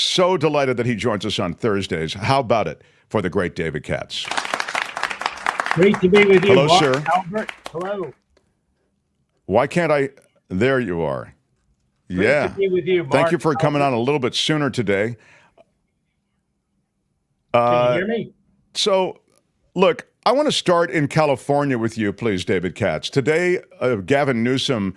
So delighted that he joins us on Thursdays. How about it for the great David Katz? Great to be with you, Hello, Mark. sir. Albert, hello. Why can't I? There you are. Great Yeah. to be with you, Mark. Thank you for coming Albert. on a little bit sooner today. Can you hear me? So, look, I want to start in California with you, please, David Katz. Today, Gavin Newsom,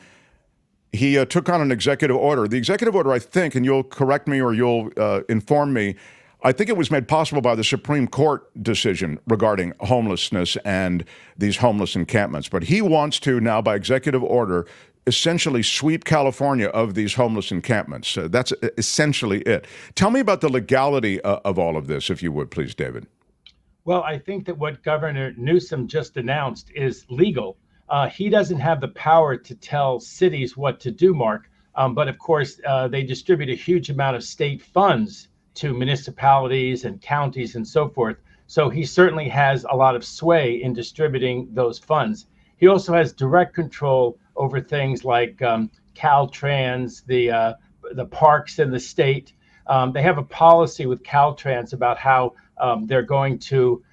he took on an executive order. The executive order, I think, and you'll correct me or you'll inform me, I think it was made possible by the Supreme Court decision regarding homelessness and these homeless encampments. But he wants to now, by executive order, essentially sweep California of these homeless encampments. That's essentially it. Tell me about the legality of all of this, if you would, please, David. Well, I think that what Governor Newsom just announced is legal. He doesn't have the power to tell cities what to do, Mark. But of course, they distribute a huge amount of state funds to municipalities and counties and so forth. So he certainly has a lot of sway in distributing those funds. He also has direct control over things like Caltrans, the parks in the state. They have a policy with Caltrans about how they're going to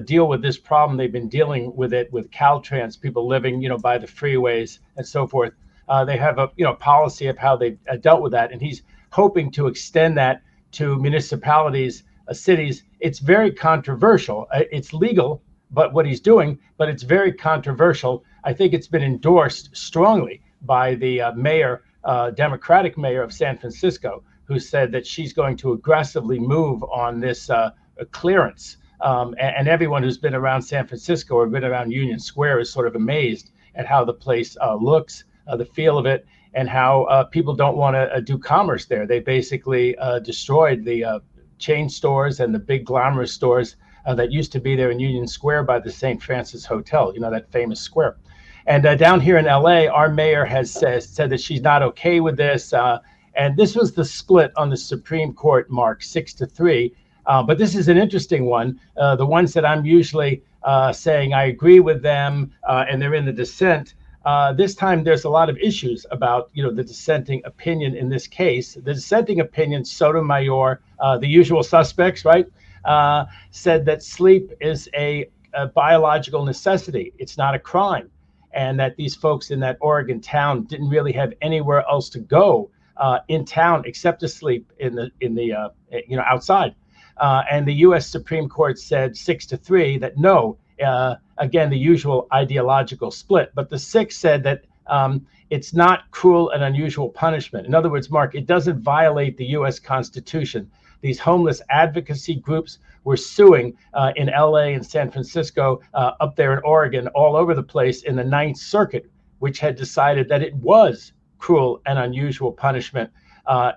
deal with this problem. They've been dealing with it with Caltrans, people living, by the freeways and so forth. They have a policy of how they dealt with that, and he's hoping to extend that to municipalities, cities. It's very controversial. It's legal, but what he's doing, but it's very controversial. I think it's been endorsed strongly by the mayor, Democratic mayor of San Francisco, who said that she's going to aggressively move on this clearance. And everyone who's been around San Francisco or been around Union Square is sort of amazed at how the place looks, the feel of it, and how people don't want to do commerce there. They basically destroyed the chain stores and the big glamorous stores that used to be there in Union Square by the St. Francis Hotel, that famous square. And down here in LA, our mayor has said that she's not okay with this. And this was the split on the Supreme Court, Mark, 6-3. But this is an interesting one. The ones that I'm usually saying I agree with them and they're in the dissent. This time there's a lot of issues about the dissenting opinion in this case. The dissenting opinion, Sotomayor, the usual suspects, right, said that sleep is a biological necessity. It's not a crime, and that these folks in that Oregon town didn't really have anywhere else to go in town except to sleep in the outside. And the U.S. Supreme Court said 6-3 that no. Again, the usual ideological split. But the 6 said that it's not cruel and unusual punishment. In other words, Mark, it doesn't violate the U.S. Constitution. These homeless advocacy groups were suing in L.A. and San Francisco, up there in Oregon, all over the place in the Ninth Circuit, which had decided that it was cruel and unusual punishment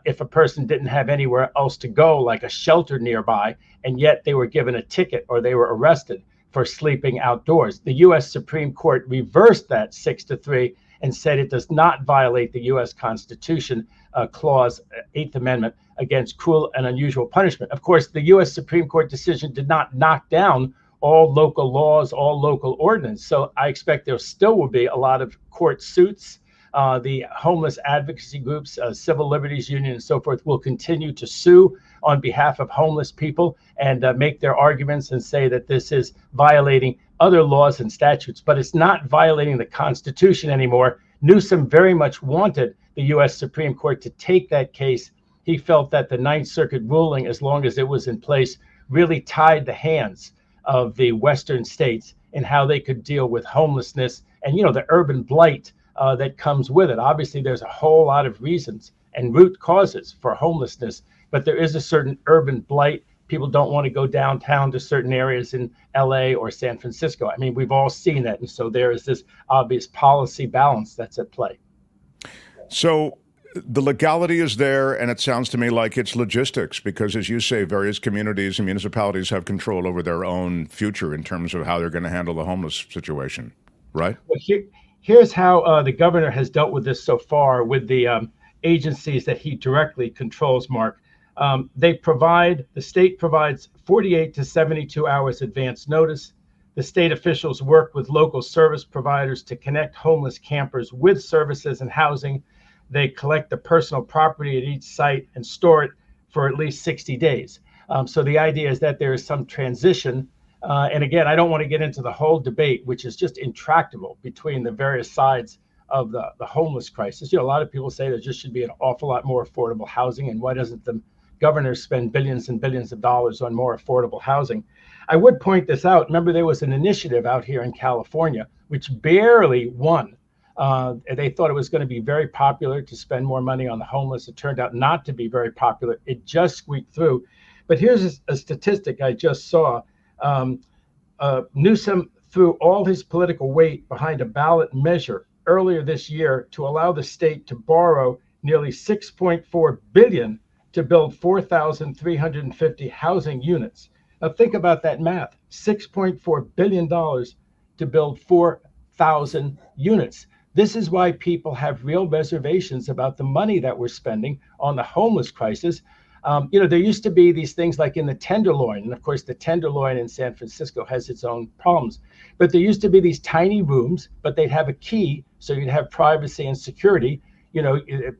if a person didn't have anywhere else to go, like a shelter nearby, and yet they were given a ticket or they were arrested for sleeping outdoors. The U.S. Supreme Court reversed that 6-3 and said it does not violate the U.S. Constitution clause, 8th Amendment, against cruel and unusual punishment. Of course, the U.S. Supreme Court decision did not knock down all local laws, all local ordinance. So I expect there still will be a lot of court suits. The homeless advocacy groups, Civil Liberties Union and so forth will continue to sue on behalf of homeless people and make their arguments and say that this is violating other laws and statutes, but it's not violating the Constitution anymore. Newsom very much wanted the U.S. Supreme Court to take that case. He felt that the Ninth Circuit ruling, as long as it was in place, really tied the hands of the Western states in how they could deal with homelessness and, the urban blight that comes with it. Obviously, there's a whole lot of reasons and root causes for homelessness, but there is a certain urban blight. People don't want to go downtown to certain areas in LA or San Francisco. I mean, we've all seen that. And so there is this obvious policy balance that's at play. So the legality is there, and it sounds to me like it's logistics because, as you say, various communities and municipalities have control over their own future in terms of how they're going to handle the homeless situation, right? Well, here's how the governor has dealt with this so far with the agencies that he directly controls, Mark. The state provides 48 to 72 hours advance notice. The state officials work with local service providers to connect homeless campers with services and housing. They collect the personal property at each site and store it for at least 60 days. So the idea is that there is some transition. And again, I don't want to get into the whole debate, which is just intractable between the various sides of the homeless crisis. A lot of people say there just should be an awful lot more affordable housing, and why doesn't the governor spend billions and billions of dollars on more affordable housing? I would point this out. Remember, there was an initiative out here in California which barely won. They thought it was going to be very popular to spend more money on the homeless. It turned out not to be very popular. It just squeaked through. But here's a statistic I just saw. Newsom threw all his political weight behind a ballot measure earlier this year to allow the state to borrow nearly $6.4 billion to build 4,350 housing units. Now think about that math: $6.4 billion to build 4,000 units. This is why people have real reservations about the money that we're spending on the homeless crisis. There used to be these things like in the Tenderloin, and of course the Tenderloin in San Francisco has its own problems, but there used to be these tiny rooms, but they'd have a key, so you'd have privacy and security.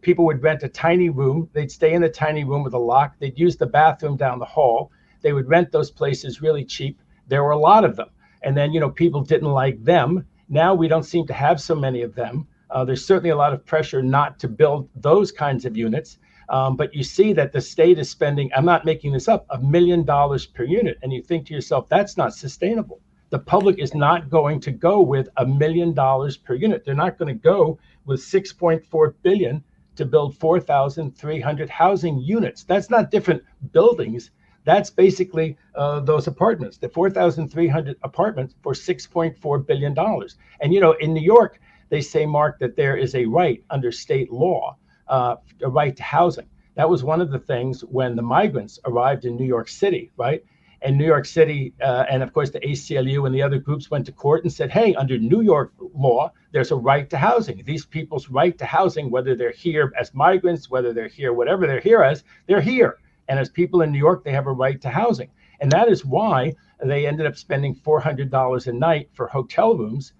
People would rent a tiny room, they'd stay in the tiny room with a lock, they'd use the bathroom down the hall, they would rent those places really cheap. There were a lot of them, and then people didn't like them. Now we don't seem to have so many of them. There's certainly a lot of pressure not to build those kinds of units. But you see that the state is spending, I'm not making this up, $1 million per unit. And you think to yourself, that's not sustainable. The public is not going to go with $1 million per unit. They're not going to go with $6.4 billion to build 4,300 housing units. That's not different buildings. That's basically those apartments, the 4,300 apartments for $6.4 billion. And, in New York, they say, Mark, that there is a right under state law, a right to housing. That was one of the things when the migrants arrived in New York City, right? And New York City, and of course the ACLU and the other groups went to court and said, hey, under New York law, there's a right to housing. These people's right to housing, whether they're here as migrants, whether they're here, whatever they're here as, they're here. And as people in New York, they have a right to housing. And that is why they ended up spending $400 a night for hotel rooms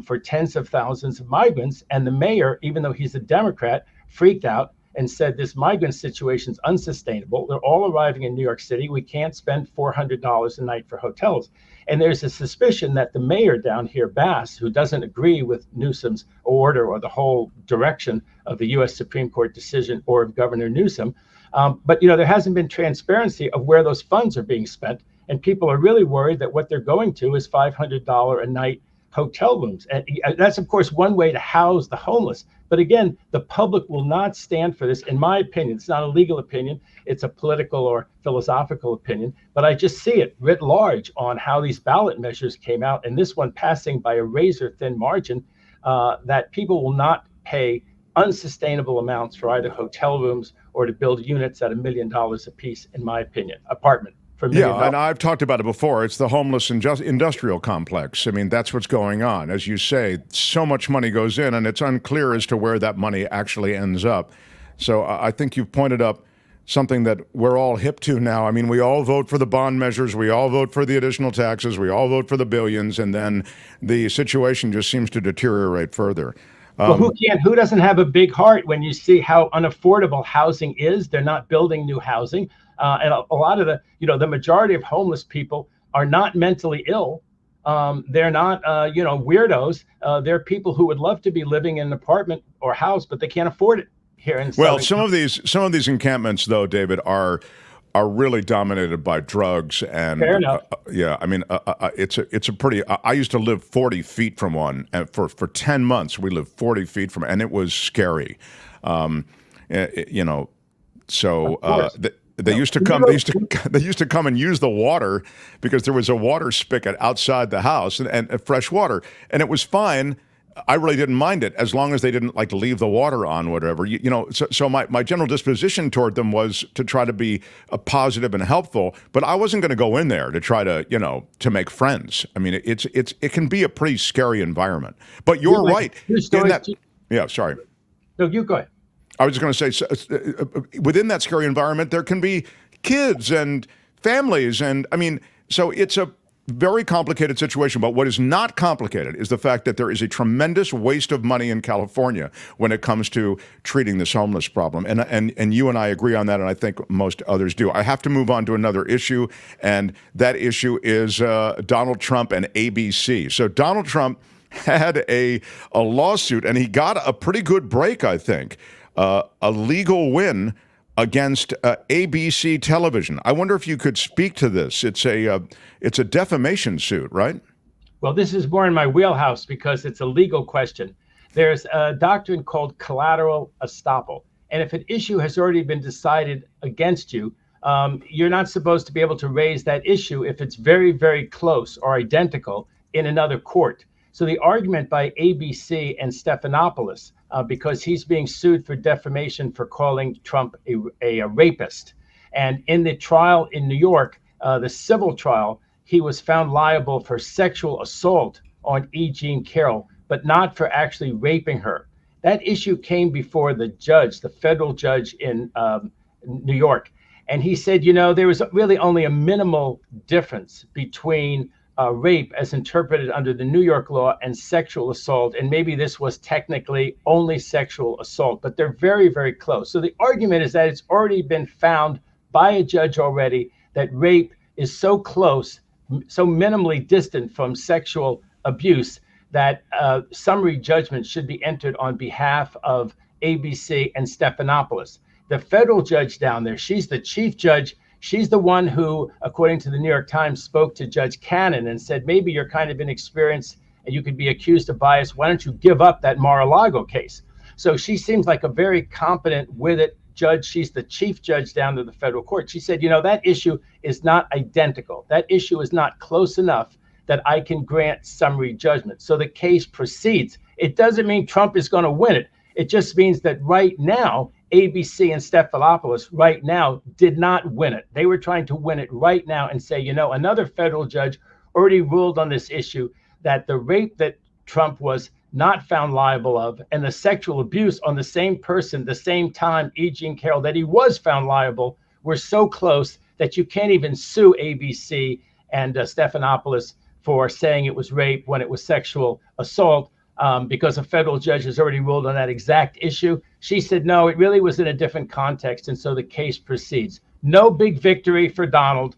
for tens of thousands of migrants. And the mayor, even though he's a Democrat, freaked out and said this migrant situation is unsustainable. They're all arriving in New York City. We can't spend $400 a night for hotels. And there's a suspicion that the mayor down here, Bass, who doesn't agree with Newsom's order or the whole direction of the U.S. Supreme Court decision or of Governor Newsom, but there hasn't been transparency of where those funds are being spent. And people are really worried that what they're going to is $500 a night hotel rooms. And that's, of course, one way to house the homeless. But again, the public will not stand for this, in my opinion. It's not a legal opinion. It's a political or philosophical opinion. But I just see it writ large on how these ballot measures came out, and this one passing by a razor-thin margin, that people will not pay unsustainable amounts for either hotel rooms or to build units at $1 million a piece, in my opinion, apartment. Yeah, and I've talked about it before. It's the homeless industrial complex. I mean, that's what's going on. As you say, so much money goes in, and it's unclear as to where that money actually ends up. So I think you've pointed up something that we're all hip to now. I mean, we all vote for the bond measures. We all vote for the additional taxes. We all vote for the billions, and then the situation just seems to deteriorate further. Well, who doesn't have a big heart when you see how unaffordable housing is? They're not building new housing. And a lot of the majority of homeless people are not mentally ill. They're not, weirdos. They're people who would love to be living in an apartment or house, but they can't afford it here in Well, some of these encampments, though, David, are really dominated by drugs. And fair enough. I mean, it's a pretty. I used to live 40 feet from one, and for 10 months we lived 40 feet from, and it was scary. So. They used to come. They used to come and use the water because there was a water spigot outside the house and fresh water, and it was fine. I really didn't mind it as long as they didn't like leave the water on, whatever. So my general disposition toward them was to try to be positive and helpful, but I wasn't going to go in there to try to to make friends. I mean, it can be a pretty scary environment. But you're right. Yeah, sorry. No, you go ahead. I was just going to say, within that scary environment, there can be kids and families, and I mean, so it's a very complicated situation. But what is not complicated is the fact that there is a tremendous waste of money in California when it comes to treating this homeless problem. And you and I agree on that, and I think most others do. I have to move on to another issue, and that issue is Donald Trump and ABC. So Donald Trump had a lawsuit, and he got a pretty good break, I think, a legal win against ABC Television. I wonder if you could speak to this. It's a defamation suit, right? Well, this is more in my wheelhouse because it's a legal question. There's a doctrine called collateral estoppel. And if an issue has already been decided against you, you're not supposed to be able to raise that issue if it's very, very close or identical in another court. So the argument by ABC and Stephanopoulos, because he's being sued for defamation for calling Trump a rapist. And in the trial in New York, the civil trial, he was found liable for sexual assault on E. Jean Carroll, but not for actually raping her. That issue came before the judge, the federal judge in New York. And he said, there was really only a minimal difference between rape as interpreted under the New York law and sexual assault. And maybe this was technically only sexual assault, but they're very, very close. So the argument is that it's already been found by a judge already that rape is so close, so minimally distant from sexual abuse that summary judgment should be entered on behalf of ABC and Stephanopoulos. The federal judge down there, she's the chief judge. She's the one who, according to the New York Times, spoke to Judge Cannon and said, maybe you're kind of inexperienced and you could be accused of bias. Why don't you give up that Mar-a-Lago case? So she seems like a very competent with it judge. She's the chief judge down to the federal court. She said, that issue is not identical. That issue is not close enough that I can grant summary judgment. So the case proceeds. It doesn't mean Trump is going to win it. It just means that right now, ABC and Stephanopoulos right now did not win it. They were trying to win it right now and say, another federal judge already ruled on this issue that the rape that Trump was not found liable of and the sexual abuse on the same person, the same time, E. Jean Carroll, that he was found liable, were so close that you can't even sue ABC and Stephanopoulos for saying it was rape when it was sexual assault. Because a federal judge has already ruled on that exact issue. She said, no, it really was in a different context. And so the case proceeds. No big victory for Donald,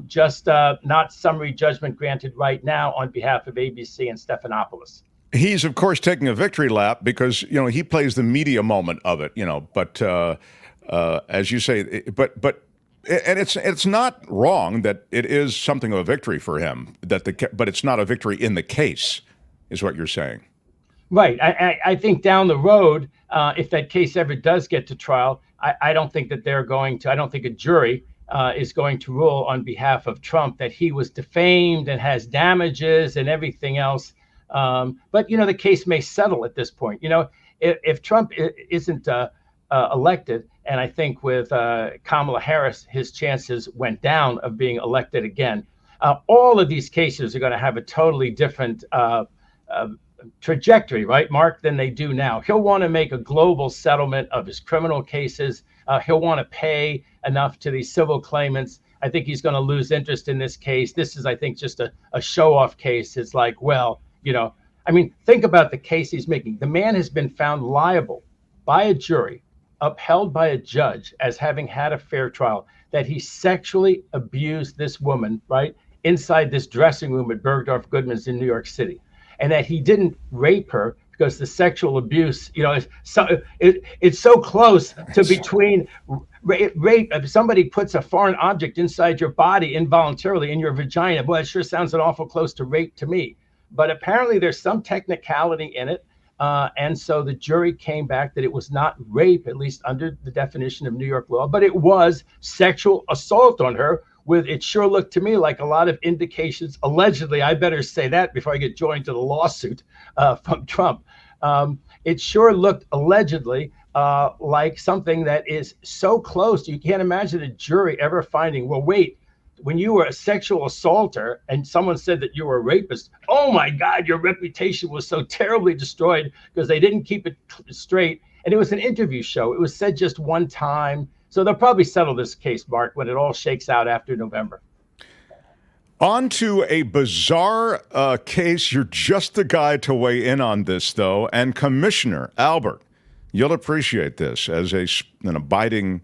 just not summary judgment granted right now on behalf of ABC and Stephanopoulos. He's, of course, taking a victory lap because, he plays the media moment of it, but as you say, but and it's not wrong that it is something of a victory for him, but it's not a victory in the case, is what you're saying. Right. I think down the road, if that case ever does get to trial, I don't think that I don't think a jury is going to rule on behalf of Trump that he was defamed and has damages and everything else. But, the case may settle at this point. If Trump isn't elected, and I think with Kamala Harris, his chances went down of being elected again. All of these cases are going to have a totally different trajectory, right, Mark, than they do now. He'll want to make a global settlement of his criminal cases. He'll want to pay enough to these civil claimants. I think he's going to lose interest in this case. This is, I think, just a show-off case. It's like, think about the case he's making. The man has been found liable by a jury, upheld by a judge as having had a fair trial, that he sexually abused this woman, right, inside this dressing room at Bergdorf Goodman's in New York City. And that he didn't rape her because the sexual abuse, it's so close to between rape. If somebody puts a foreign object inside your body involuntarily in your vagina, boy, it sure sounds an awful close to rape to me. But apparently there's some technicality in it. And so the jury came back that it was not rape, at least under the definition of New York law, but it was sexual assault on her. It sure looked to me like a lot of indications, allegedly, I better say that before I get joined to the lawsuit from Trump. It sure looked allegedly like something that is so close. You can't imagine a jury ever finding, well, wait, when you were a sexual assaulter and someone said that you were a rapist, oh my God, your reputation was so terribly destroyed because they didn't keep it straight. And it was an interview show. It was said just one time. So they'll probably settle this case, Mark, when it all shakes out after November. On to a bizarre case. You're just the guy to weigh in on this, though. And Commissioner Albert, you'll appreciate this as an abiding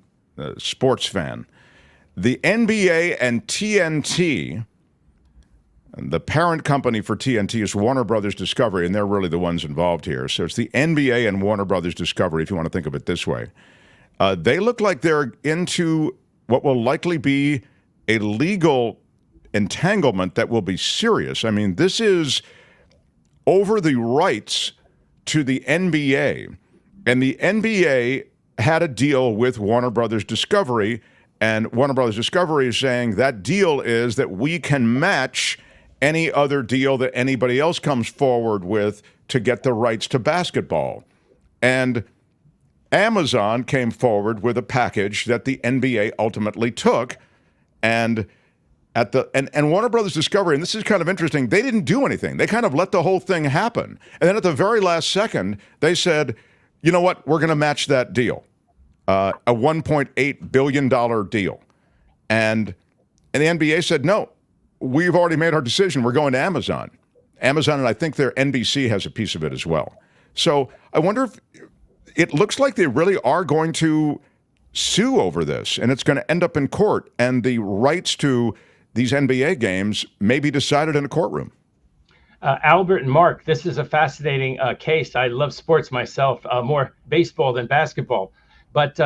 sports fan. The NBA and TNT, the parent company for TNT is Warner Brothers Discovery, and they're really the ones involved here. So it's the NBA and Warner Brothers Discovery, if you want to think of it this way. They look like they're into what will likely be a legal entanglement that will be serious. I mean, this is over the rights to the NBA. And the NBA had a deal with Warner Brothers Discovery, and Warner Brothers Discovery is saying that deal is that we can match any other deal that anybody else comes forward with to get the rights to basketball. And Amazon came forward with a package that the NBA ultimately took, and and Warner Brothers Discovery, and this is kind of interesting, they didn't do anything. They kind of let the whole thing happen. And then at the very last second, they said, you know what, we're going to match that deal, a $1.8 billion deal. And the NBA said, no, we've already made our decision. We're going to Amazon. Amazon, and I think their NBC has a piece of it as well. So I wonder if it looks like they really are going to sue over this, and it's going to end up in court, and the rights to these NBA games may be decided in a courtroom. Albert and Mark, this is a fascinating case. I love sports myself, more baseball than basketball. But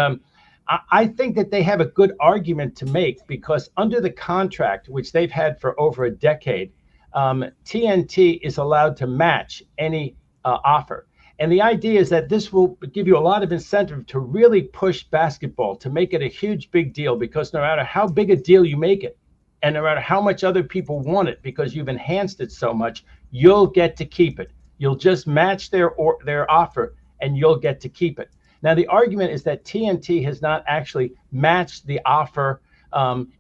I think that they have a good argument to make, because under the contract, which they've had for over a decade, TNT is allowed to match any offer. And the idea is that this will give you a lot of incentive to really push basketball, to make it a huge, big deal, because no matter how big a deal you make it, and no matter how much other people want it, because you've enhanced it so much, you'll get to keep it. You'll just match their offer, and you'll get to keep it. Now, the argument is that TNT has not actually matched the offer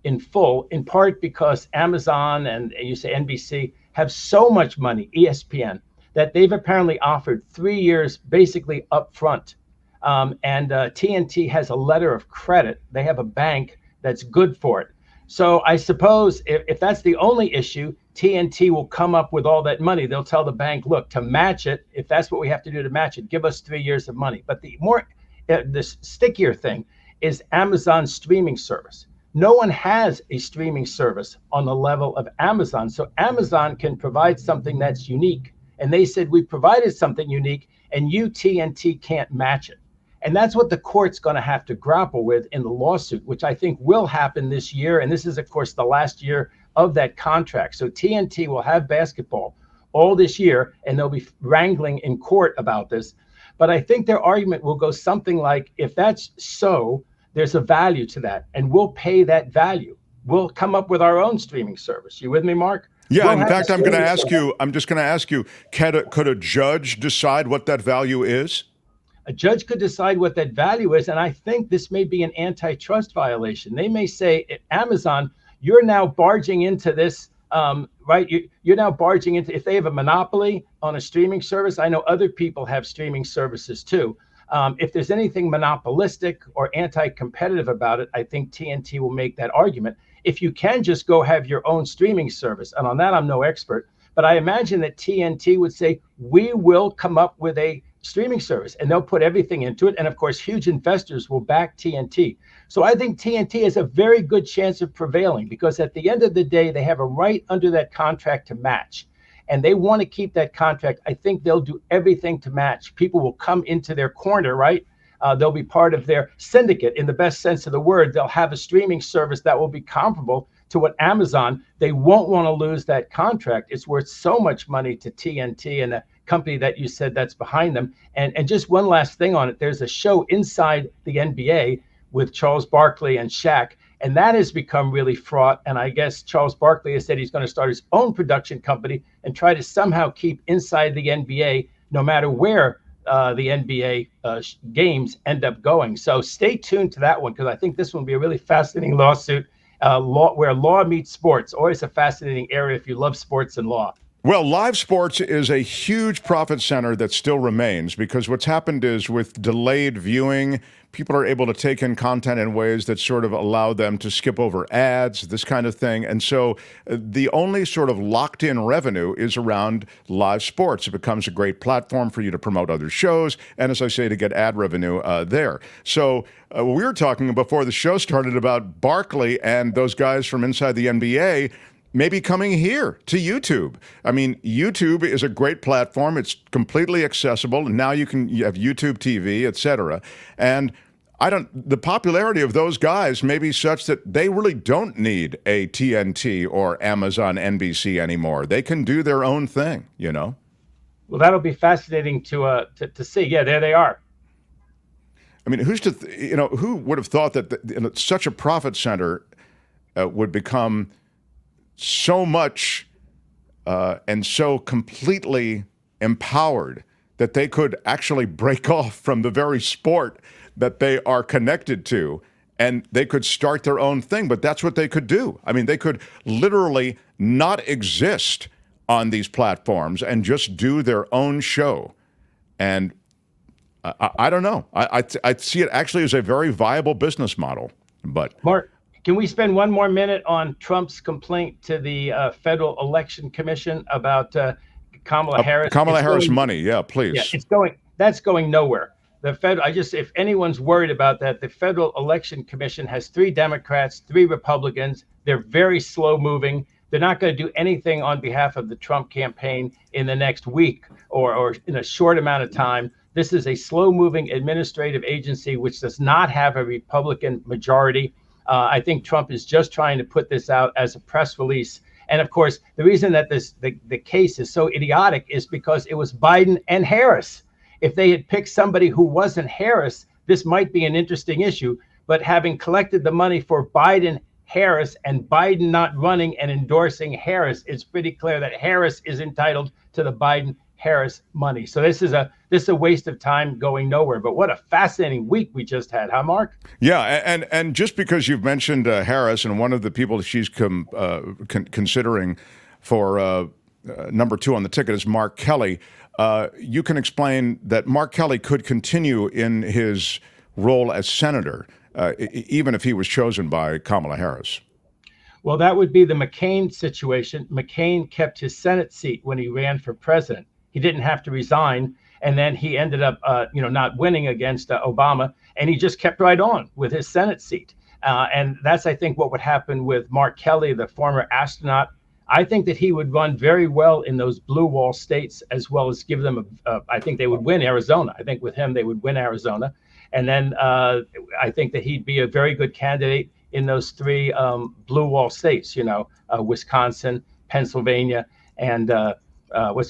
in full, in part because Amazon and you say NBC have so much money, ESPN, that they've apparently offered 3 years basically up front. And TNT has a letter of credit. They have a bank that's good for it. So I suppose if that's the only issue, TNT will come up with all that money. They'll tell the bank, look, to match it, if that's what we have to do to match it, give us 3 years of money. But the stickier thing is Amazon's streaming service. No one has a streaming service on the level of Amazon. So Amazon can provide something that's unique. And they said, we provided something unique, and you, TNT, can't match it. And that's what the court's going to have to grapple with in the lawsuit, which I think will happen this year. And this is, of course, the last year of that contract. So TNT will have basketball all this year, and they'll be wrangling in court about this. But I think their argument will go something like, if that's so, there's a value to that, and we'll pay that value. We'll come up with our own streaming service. You with me, Mark? Yeah, We'll in fact, I'm just going to ask you, could a judge decide what that value is? A judge could decide what that value is, and I think this may be an antitrust violation. They may say, Amazon, you're now barging into this, right? You're now barging into, if they have a monopoly on a streaming service, I know other people have streaming services too. If there's anything monopolistic or anti-competitive about it, I think TNT will make that argument. If you can just go have your own streaming service, and on that I'm no expert, but I imagine that TNT would say, we will come up with a streaming service, and they'll put everything into it. And of course, huge investors will back TNT. So I think TNT has a very good chance of prevailing, because at the end of the day, they have a right under that contract to match. And they want to keep that contract. I think they'll do everything to match. People will come into their corner, right? They'll be part of their syndicate in the best sense of the word. They'll have a streaming service that will be comparable to what Amazon, they won't want to lose that contract. It's worth so much money to TNT and the company that you said that's behind them. And just one last thing on it, there's a show inside the NBA with Charles Barkley and Shaq, and that has become really fraught. And I guess Charles Barkley has said he's going to start his own production company and try to somehow keep inside the NBA, no matter where the NBA games end up going. So stay tuned to that one, because I think this one will be a really fascinating lawsuit, where law meets sports. Always a fascinating area if you love sports and law. Well, live sports is a huge profit center that still remains because what's happened is with delayed viewing, people are able to take in content in ways that sort of allow them to skip over ads, this kind of thing. And so the only sort of locked in revenue is around live sports. It becomes a great platform for you to promote other shows. And as I say, to get ad revenue there. So we were talking before the show started about Barkley and those guys from inside the NBA maybe coming here to YouTube. I mean, YouTube is a great platform. It's completely accessible. And now you have YouTube TV, et cetera. And the popularity of those guys may be such that they really don't need a TNT or Amazon NBC anymore. They can do their own thing, you know? Well, that'll be fascinating to see. Yeah, there they are. I mean, who would have thought that such a profit center would become so much and so completely empowered that they could actually break off from the very sport that they are connected to, and they could start their own thing. But that's what they could do. I mean, they could literally not exist on these platforms and just do their own show. And I don't know. I see it actually as a very viable business model. But Mark, can we spend one more minute on Trump's complaint to the Federal Election Commission about Kamala Harris? Kamala Harris money, yeah, please. Yeah, that's going nowhere. If anyone's worried about that, the Federal Election Commission has 3 Democrats, 3 Republicans. They're very slow moving. They're not going to do anything on behalf of the Trump campaign in the next week or in a short amount of time. This is a slow moving administrative agency which does not have a Republican majority. I think Trump is just trying to put this out as a press release. And of course, the reason that the case is so idiotic is because it was Biden and Harris. If they had picked somebody who wasn't Harris, this might be an interesting issue. But having collected the money for Biden, Harris, and Biden not running and endorsing Harris, it's pretty clear that Harris is entitled to the Biden-Harris money. So this is a waste of time going nowhere. But what a fascinating week we just had, huh, Mark? Yeah, and just because you've mentioned Harris and one of the people she's considering for number 2 on the ticket is Mark Kelly, you can explain that Mark Kelly could continue in his role as senator, even if he was chosen by Kamala Harris. Well, that would be the McCain situation. McCain kept his Senate seat when he ran for president. He didn't have to resign. And then he ended up, not winning against Obama. And he just kept right on with his Senate seat. And that's, I think, what would happen with Mark Kelly, the former astronaut. I think that he would run very well in those blue wall states, as well as give them I think they would win Arizona. I think with him, they would win Arizona. And then I think that he'd be a very good candidate in those 3 blue wall states, Wisconsin, Pennsylvania, and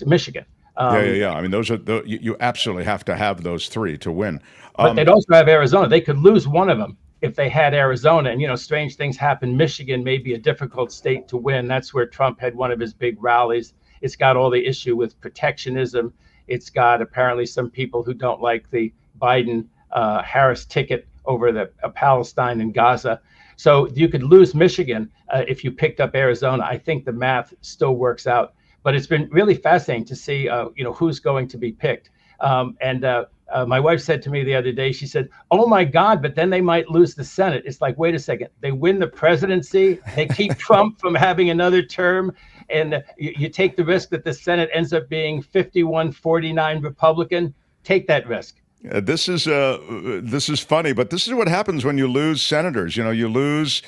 Michigan. Yeah. I mean, those are you absolutely have to have those 3 to win. But they'd also have Arizona. They could lose one of them if they had Arizona. And, strange things happen. Michigan may be a difficult state to win. That's where Trump had one of his big rallies. It's got all the issue with protectionism. It's got apparently some people who don't like the Biden-Harris ticket over the Palestine and Gaza. So you could lose Michigan if you picked up Arizona. I think the math still works out. But it's been really fascinating to see, who's going to be picked. My wife said to me the other day, she said, "Oh my God, but then they might lose the Senate." It's like, wait a second, they win the presidency, they keep Trump from having another term, and you take the risk that the Senate ends up being 51-49 Republican. Take that risk. This is funny, but this is what happens when you lose senators. You lose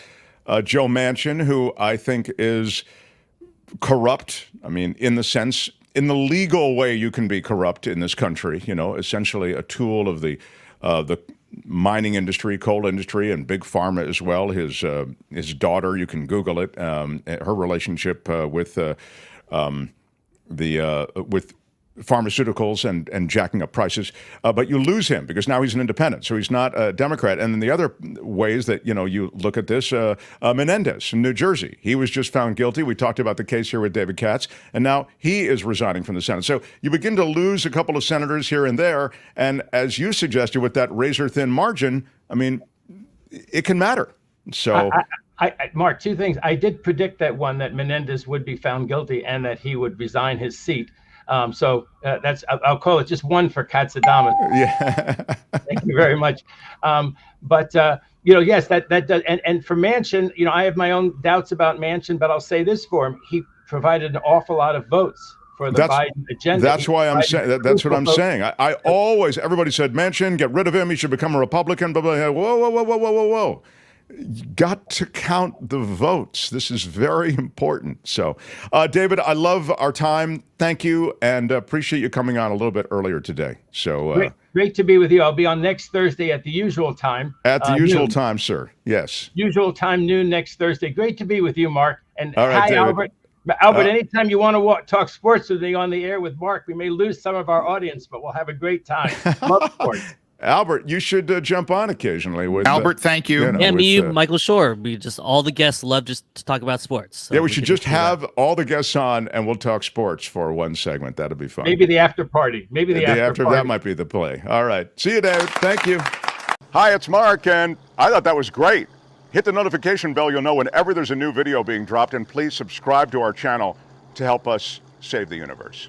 Joe Manchin, who I think is corrupt. I mean, in the legal way you can be corrupt in this country, essentially a tool of the mining industry, coal industry, and big pharma as well. His daughter, you can Google it, her relationship with pharmaceuticals and jacking up prices, but you lose him because now he's an independent, so he's not a Democrat. And then the other ways that you look at this, Menendez in New Jersey, he was just found guilty. We talked about the case here with David Katz, and now he is resigning from the Senate. So you begin to lose a couple of senators here and there, and as you suggested with that razor thin margin, I mean, it can matter. So Mark, two things. I did predict that Menendez would be found guilty and that he would resign his seat. I'll call it just one for Katz. Yeah. Thank you very much. But yes, that does. And for Manchin, I have my own doubts about Manchin, but I'll say this for him: he provided an awful lot of votes for the Biden agenda. That's why I'm saying that's what I'm saying. I always, everybody said Manchin, get rid of him. He should become a Republican. Blah, blah, blah. Whoa. You got to count the votes. This is very important. So, David, I love our time. Thank you, and appreciate you coming on a little bit earlier today. So great to be with you. I'll be on next Thursday at the usual time. At the usual noon. time, sir. Yes. Usual time, noon next Thursday. Great to be with you, Mark. And all right, hi, David. Albert. Albert, anytime you want to talk sports with me on the air with Mark, we may lose some of our audience, but we'll have a great time. Love sports. Albert, you should jump on occasionally with Albert. Thank you. Me, Michael Shore. We just all the guests love just to talk about sports. So yeah, we should just have all the guests on and we'll talk sports for one segment. That'd be fun. Maybe the after party. Maybe the after party. That might be the play. All right. See you, David. Thank you. Hi, it's Mark, and I thought that was great. Hit the notification bell. You'll know whenever there's a new video being dropped, and please subscribe to our channel to help us save the universe.